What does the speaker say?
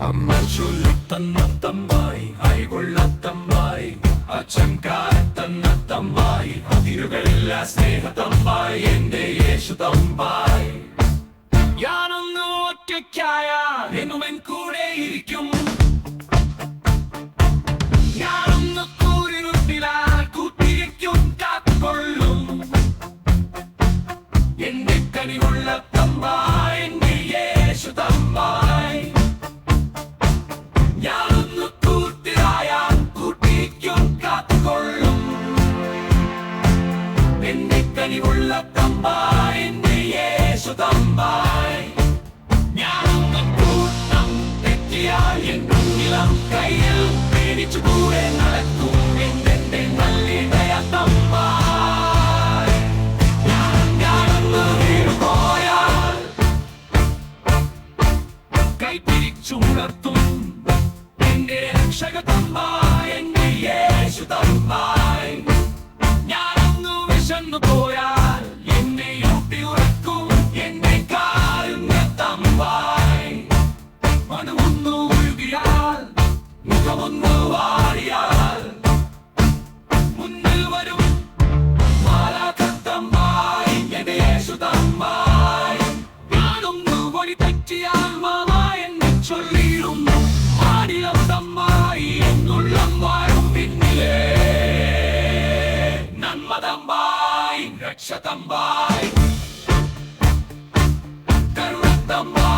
അമ്മ ചൊല്ലിത്തന്നത്തമ്മായി കൈകൊള്ളത്തമ്മായി അച്ഛൻ കാലത്തന്നത്തമ്മായി അതിരുകളില്ല സ്നേഹത്തമ്മായി എന്റെ യേശു തമ്പായി ഞാനൊന്ന് ഒറ്റയ്ക്കായാൽ എന്നും എൻ കൂടെ ഇരിക്കും ഞാനൊന്ന് കൂരിരുട്ടിലാൽ കൂട്ടിരിക്കും കാത്തുകൊള്ളും എന്റെ കനിവുള്ള തമ്പായി എന്റെ യേശു തമ്പായി ഞാനൊന്ന് കൂട്ടിരായാൽ കൂട്ടിരിക്കും കാത്തുകൊള്ളും എന്റെ കനിവുള്ള തമ്പായി എന്റെ യേശു തമ്പായി ഞാനൊന്ന് കൂട്ടം തെറ്റിയാൽ എൻ മുന്നിലും കയ്യിൽ പേടിച്ചു കൂടെ നടക്കും എന്റെ നല്ലിടയ തമ്പായി ഞാനൊന്ന് വീണുപോയാൽ കൈപിടിച്ചുണർത്തും എന്റെ രക്ഷകതമ്പായി എന്റെ യേശു തമ്പായി ഞാനൊന്നു വിശന്നു പോയാൽ എന്നെ ഊട്ടി ഉറക്കും എന്റെ കാരുണ്യത്തമ്പായി മനമൊന്നു ഒഴുകിയാൽ മുഖമൊന്നു വാടിയാൽ മുന്നിൽ വരും മാലാഖത്തമ്പായി എന്റെ യേശു തമ്പായി ഞാനൊന്നു വഴി തെറ്റിയാൽ മാമാ എന്നെ ചൊല്ലിയിടും മാടിയത്തമ്പായി എന്നുള്ളം വാഴും പിന്നിലേ നന്മതമ്പായി രക്ഷതമ്പായി കരുണത്തമ്പായി